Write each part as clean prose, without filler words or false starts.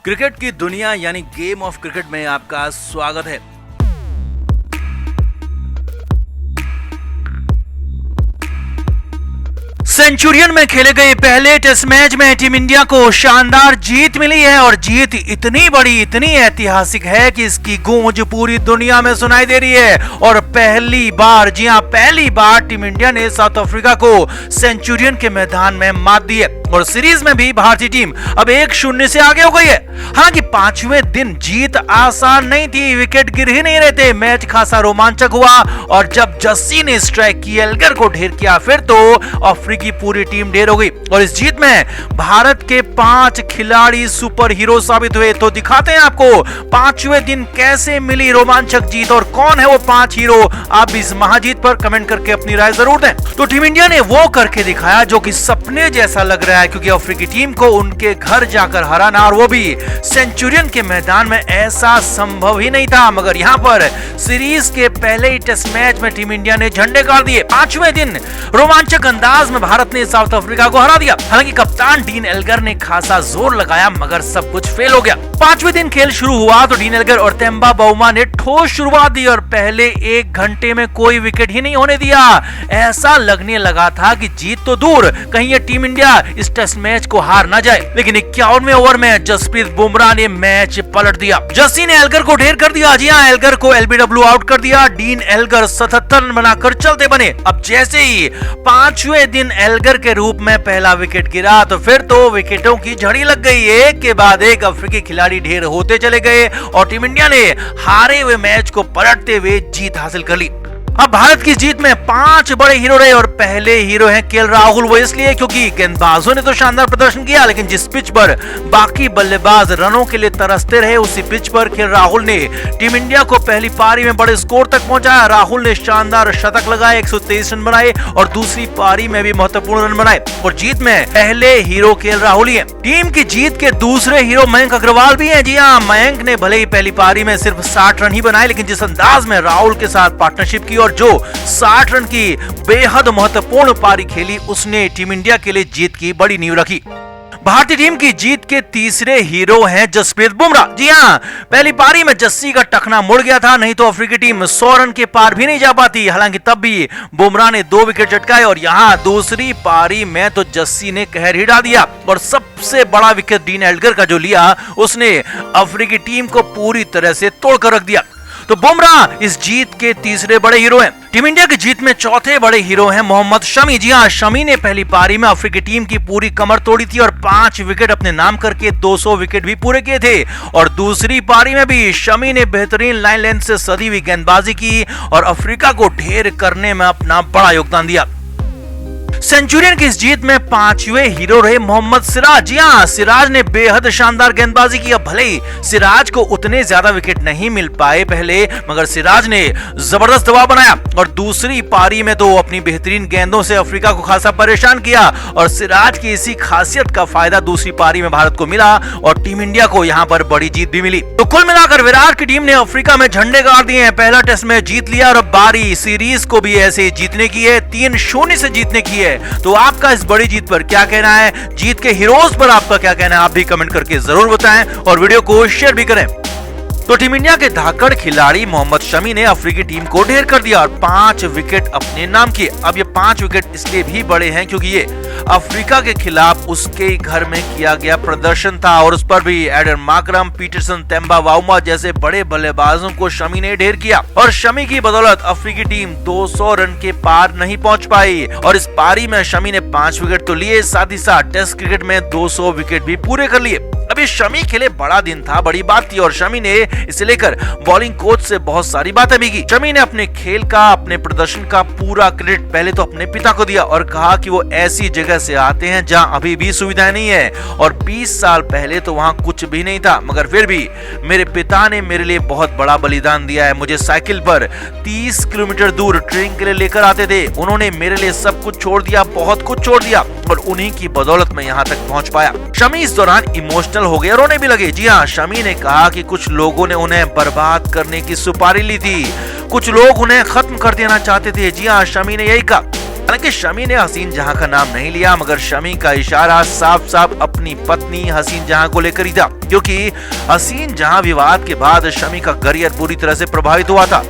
Cricket की दुनिया यानी गेम ऑफ क्रिकेट में आपका स्वागत है। सेंचुरियन में खेले गए पहले टेस्ट मैच में टीम इंडिया को शानदार जीत मिली है और जीत इतनी बड़ी, इतनी ऐतिहासिक है कि इसकी गूंज पूरी दुनिया में सुनाई दे रही है। और पहली बार, जी हां, पहली बार टीम इंडिया ने साउथ अफ्रीका को सेंचुरियन के मैदान में मात दी है और सीरीज में भी भारतीय टीम अब 1-0 से आगे हो गई है। हालांकि पांचवें दिन जीत आसान नहीं थी, विकेट गिर ही नहीं रहे थे, मैच खासा रोमांचक हुआ और जब जस्सी ने स्ट्राइक की, एल्गर को ढेर किया, फिर तो अफ्रीकी पूरी टीम ढेर हो गई और इस जीत में भारत के 5 खिलाड़ी सुपर हीरो साबित हुए। तो दिखाते हैं आपको पांचवें दिन कैसे मिली रोमांचक जीत और कौन है वो 5 हीरो। आप इस महाजीत पर कमेंट करके अपनी राय जरूर दें। तो टीम इंडिया ने वो करके दिखाया जो कि सपने जैसा लग रहा है, क्योंकि अफ्रीकी टीम को उनके घर जाकर हराना और वो भी सेंचुरियन के मैदान में, ऐसा संभव ही नहीं था। मगर यहाँ पर सीरीज के पहले ही टेस्ट मैच में टीम इंडिया ने झंडे गाड़ दिए। पांचवें दिन रोमांचक अंदाज में भारत ने साउथ अफ्रीका को हरा दिया। हालांकि कप्तान डीन एल्गर ने खासा जोर लगाया मगर सब कुछ फेल हो गया। पांचवें दिन खेल शुरू हुआ तो डीन एल्गर और तेम्बा बाउमा ने ठोस शुरुआत दी और पहले 1 घंटे में कोई विकेट ही नहीं होने दिया। ऐसा लगने लगा था कि जीत तो दूर, कहीं ये टीम इंडिया इस टेस्ट मैच को हार ना जाए। लेकिन 51वें ओवर में जसप्रीत बुमराह ने मैच पलट दिया। जस्सी ने एल्गर को ढेर कर दिया। जी हां, एल्गर को एलबीडब्ल्यू आउट कर दिया। डीन एल्गर 77 रन बनाकर चलते बने। अब जैसे ही पांचवें दिन एल्गर के रूप में पहला विकेट गिरा तो फिर तो विकेटों की झड़ी लग गई। एक के बाद एक अफ्रीकी खिलाड़ी ढेर होते चले गए और टीम इंडिया ने हारे हुए मैच को पलटते हुए जीत हासिल कर ली। अब भारत की जीत में 5 बड़े हीरो रहे और पहले हीरो हैं केएल राहुल। वो इसलिए क्योंकि गेंदबाजों ने तो शानदार प्रदर्शन किया, लेकिन जिस पिच पर बाकी बल्लेबाज रनों के लिए तरसते रहे, उसी पिच पर केएल राहुल ने टीम इंडिया को पहली पारी में बड़े स्कोर तक पहुंचाया। राहुल ने शानदार शतक लगाए, 123 रन बनाए और दूसरी पारी में भी महत्वपूर्ण रन बनाए और जीत में पहले हीरो केएल राहुल ही है। टीम की जीत के दूसरे हीरो मयंक अग्रवाल भी है। जी हाँ, मयंक ने भले ही पहली पारी में सिर्फ 60 रन ही बनाए, लेकिन जिस अंदाज में राहुल के साथ पार्टनरशिप की और जो 60 रन की बेहद महत्वपूर्ण पारी खेली, उसने टीम इंडिया के लिए जीत की बड़ी नींव रखी। भारतीय टीम की जीत के तीसरे हीरो हैं जसप्रीत बुमराह। जी हां, पहली पारी में जस्सी का टखना मुड़ गया था, नहीं तो अफ्रीकी टीम 100 रन के पार भी नहीं जा पाती। हालांकि तब भी बुमराह ने 2 विकेट चटकाए और यहां दूसरी पारी में तो जस्सी ने कहर ही डाल दिया और सबसे बड़ा विकेट डीन एल्गर का जो लिया, उसने अफ्रीकी टीम को पूरी तरह से तोड़कर रख दिया। तो बुमराह इस जीत के तीसरे बड़े हीरो हैं। टीम इंडिया की जीत में चौथे बड़े हीरो हैं मोहम्मद शमी। जी हां, शमी ने पहली पारी में अफ्रीकी टीम की पूरी कमर तोड़ी थी और 5 विकेट अपने नाम करके 200 विकेट भी पूरे किए थे और दूसरी पारी में भी शमी ने बेहतरीन लाइन लेंथ से सदी हुई गेंदबाजी की और अफ्रीका को ढेर करने में अपना बड़ा योगदान दिया। सेंचुरियन की इस जीत में 5वें हीरो रहे मोहम्मद सिराज। जी हां, सिराज ने बेहद शानदार गेंदबाजी की। भले ही सिराज को उतने ज्यादा विकेट नहीं मिल पाए पहले, मगर सिराज ने जबरदस्त दबाव बनाया और दूसरी पारी में तो अपनी बेहतरीन गेंदों से अफ्रीका को खासा परेशान किया और सिराज की इसी खासियत का फायदा दूसरी पारी में भारत को मिला और टीम इंडिया को यहां पर बड़ी जीत भी मिली। तो कुल मिलाकर विराट की टीम ने अफ्रीका में झंडे गाड़ दिए हैं। पहला टेस्ट में जीत लिया और अब बारी सीरीज को भी ऐसे जीतने की है, 3-0 से जीतने की है। तो आपका इस बड़ी जीत पर क्या कहना है? जीत के हीरोज पर आपका क्या कहना है? आप भी कमेंट करके जरूर बताएं और वीडियो को शेयर भी करें। तो टीम इंडिया के धाकड़ खिलाड़ी मोहम्मद शमी ने अफ्रीकी टीम को ढेर कर दिया और 5 विकेट अपने नाम किए। अब ये 5 विकेट इसलिए भी बड़े हैं क्योंकि ये अफ्रीका के खिलाफ उसके घर में किया गया प्रदर्शन था और उस पर भी Aiden Markram, Peterson, Temba Bouma जैसे बड़े बल्लेबाजों को शमी ने ढेर किया और शमी की बदौलत अफ्रीकी टीम 200 रन के पार नहीं पहुंच पाई और इस पारी में शमी ने 5 विकेट तो लिए, साथ ही साथ टेस्ट क्रिकेट में 200 विकेट भी पूरे कर लिए। अभी शमी खेले बड़ा दिन था, बड़ी बात थी और शमी ने इसे लेकर बॉलिंग कोच से बहुत सारी बातें भी की। शमी ने अपने खेल का, अपने प्रदर्शन का पूरा क्रेडिट पहले तो अपने पिता को दिया और कहा कि वो ऐसी जगह से आते हैं जहां अभी भी सुविधाएं नहीं है और 20 साल पहले तो वहां कुछ भी नहीं था, मगर फिर भी मेरे पिता ने मेरे लिए बहुत बड़ा बलिदान दिया है। मुझे साइकिल पर 30 किलोमीटर दूर ट्रेनिंग के लिए लेकर आते थे, उन्होंने मेरे लिए सब कुछ छोड़ दिया, बहुत कुछ छोड़ दिया और उन्हीं की बदौलत मैं यहाँ तक पहुंच पाया। शमी इस दौरान इमोशनल हो गए, रोने भी लगे। जी हाँ, शमी ने कहा कि कुछ लोगों ने उन्हें बर्बाद करने की सुपारी ली थी, कुछ लोग उन्हें खत्म कर देना चाहते थे। जी हाँ, शमी ने यही कहा। हालांकि शमी ने हसीन जहां का नाम नहीं लिया, मगर शमी का इशारा साफ साफ अपनी पत्नी हसीन जहां को लेकर ही था, क्योंकि हसीन जहां विवाद के बाद शमी का करियर पूरी तरह से प्रभावित हुआ था।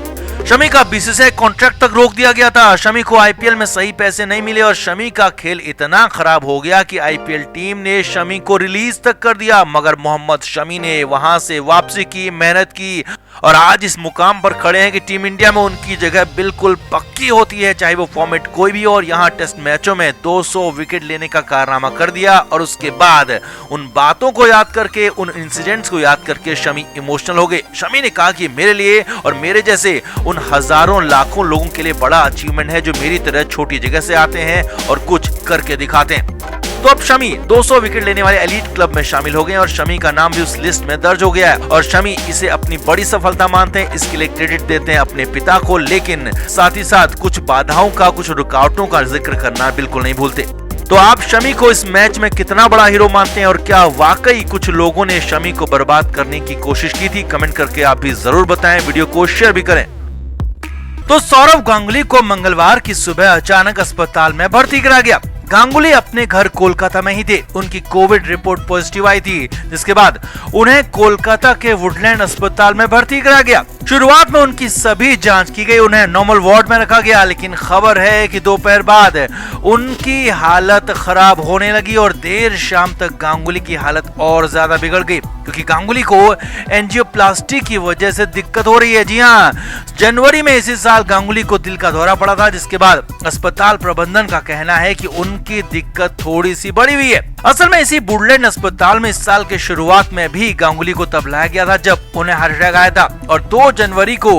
शमी का बीसीसीआई कॉन्ट्रैक्ट तक रोक दिया गया था। शमी को आईपीएल में सही पैसे नहीं मिले और शमी का खेल इतना खराब हो गया कि आईपीएल टीम ने शमी को रिलीज तक कर दिया, मगर मोहम्मद शमी ने वहां से वापसी की, मेहनत की और आज इस मुकाम पर खड़े हैं कि टीम इंडिया में उनकी जगह बिल्कुल पक्की होती है, चाहे वो फॉर्मेट कोई भी हो। और यहाँ टेस्ट मैचों में 200 विकेट लेने का कारनामा कर दिया और उसके बाद उन बातों को याद करके, उन इंसिडेंट्स को याद करके शमी इमोशनल हो गए। शमी ने कहा कि मेरे लिए और मेरे जैसे उन हजारों लाखों लोगों के लिए बड़ा अचीवमेंट है जो मेरी तरह छोटी जगह से आते हैं और कुछ करके दिखाते हैं। तो अब शमी 200 विकेट लेने वाले एलीट क्लब में शामिल हो गए और शमी का नाम भी उस लिस्ट में दर्ज हो गया है और शमी इसे अपनी बड़ी सफलता मानते हैं। इसके लिए क्रेडिट देते हैं अपने पिता को, लेकिन साथ ही साथ कुछ बाधाओं का, कुछ रुकावटों का जिक्र करना बिल्कुल नहीं भूलते। तो आप शमी को इस मैच में कितना बड़ा हीरो मानते हैं और क्या वाकई कुछ लोगों ने शमी को बर्बाद करने की कोशिश की थी? कमेंट करके आप भी जरूर बताएं, वीडियो को शेयर भी करें। तो सौरव गांगुली को मंगलवार की सुबह अचानक अस्पताल में भर्ती करा गया। गांगुली अपने घर कोलकाता में ही थे। उनकी कोविड रिपोर्ट पॉजिटिव आई थी, जिसके बाद उन्हें कोलकाता के वुडलैंड अस्पताल में भर्ती करा गया। शुरुआत में उनकी सभी जांच की गई, उन्हें नॉर्मल वार्ड में रखा गया, लेकिन खबर है कि दोपहर बाद उनकी हालत खराब होने लगी और देर शाम तक गांगुली की हालत और ज्यादा बिगड़ गई, क्योंकि गांगुली को एंजियोप्लास्टी की वजह से दिक्कत हो रही है। जी हाँ, जनवरी में इसी साल गांगुली को दिल का दौरा पड़ा था, जिसके बाद अस्पताल प्रबंधन का कहना है कि उनकी दिक्कत थोड़ी सी बढ़ी हुई है। असल में इसी वुडलैंड अस्पताल में इस साल के शुरुआत में भी गांगुली को तब लाया गया था जब उन्हें हार्ट अटैक आया था और 2 जनवरी को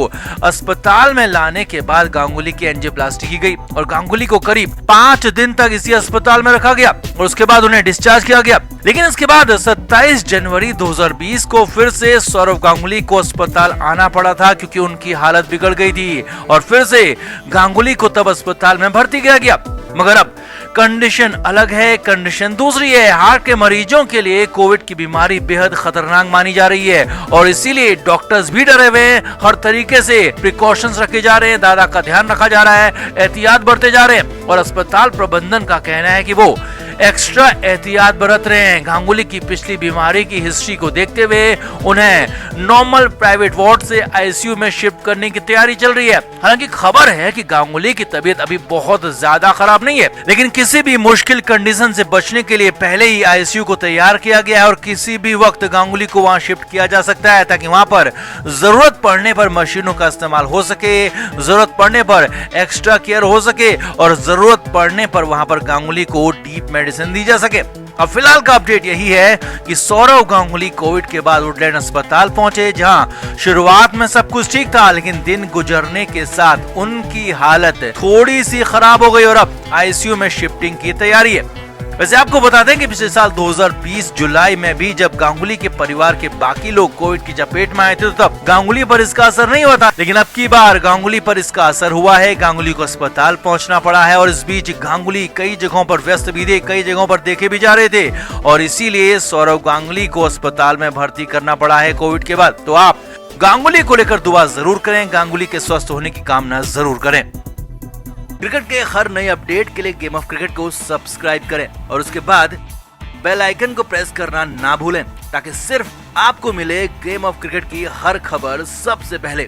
अस्पताल में लाने के बाद गांगुली की एंजियोप्लास्टी की गई और गांगुली को करीब 5 दिन तक इसी अस्पताल में रखा गया और उसके बाद उन्हें डिस्चार्ज किया गया। लेकिन इसके बाद 27 जनवरी 2020 को फिर से सौरव गांगुली को अस्पताल आना पड़ा था, क्योंकि उनकी हालत बिगड़ गई थी और फिर से गांगुली को तब अस्पताल में भर्ती किया गया। मगर अब कंडीशन अलग है, कंडीशन दूसरी है। हार्ट के मरीजों के लिए कोविड की बीमारी बेहद खतरनाक मानी जा रही है और इसीलिए डॉक्टर्स भी डरे हुए हैं। हर तरीके से प्रिकॉशंस रखे जा रहे हैं, दादा का ध्यान रखा जा रहा है, एहतियात बरते जा रहे हैं और अस्पताल प्रबंधन का कहना है कि वो एक्स्ट्रा एहतियात बरत रहे हैं। गांगुली की पिछली बीमारी की हिस्ट्री को देखते हुए उन्हें नॉर्मल प्राइवेट वार्ड से आईसीयू में शिफ्ट करने की तैयारी चल रही है। हालांकि खबर है कि गांगुली की तबीयत अभी बहुत ज्यादा खराब नहीं है, लेकिन किसी भी मुश्किल कंडीशन से बचने के लिए पहले ही आईसीयू को तैयार किया गया है और किसी भी वक्त गांगुली को वहां शिफ्ट किया जा सकता है, ताकि वहां पर जरूरत पड़ने पर मशीनों का इस्तेमाल हो सके, जरूरत पड़ने पर एक्स्ट्रा केयर हो सके और जरूरत पड़ने पर वहां पर गांगुली को डीप मेडिसिन दी जा सके। अब फिलहाल का अपडेट यही है कि सौरव गांगुली कोविड के बाद वुडलैंड अस्पताल पहुंचे, जहां शुरुआत में सब कुछ ठीक था, लेकिन दिन गुजरने के साथ उनकी हालत थोड़ी सी खराब हो गई और अब आईसीयू में शिफ्टिंग की तैयारी है। वैसे आपको बता दें कि पिछले साल 2020 जुलाई में भी जब गांगुली के परिवार के बाकी लोग कोविड की चपेट में आए थे, तो तब गांगुली पर इसका असर नहीं हुआ था, लेकिन अब की बार गांगुली पर इसका असर हुआ है। गांगुली को अस्पताल पहुंचना पड़ा है और इस बीच गांगुली कई जगहों पर व्यस्त भी थे, कई जगहों पर देखे भी जा रहे थे और इसीलिए सौरव गांगुली को अस्पताल में भर्ती करना पड़ा है कोविड के बाद। तो आप गांगुली को लेकर दुआ जरूर करें, गांगुली के स्वस्थ होने की कामना जरूर करें। क्रिकेट के हर नए अपडेट के लिए गेम ऑफ क्रिकेट को सब्सक्राइब करें और उसके बाद बेल आइकन को प्रेस करना ना भूलें, ताकि सिर्फ आपको मिले गेम ऑफ क्रिकेट की हर खबर सबसे पहले।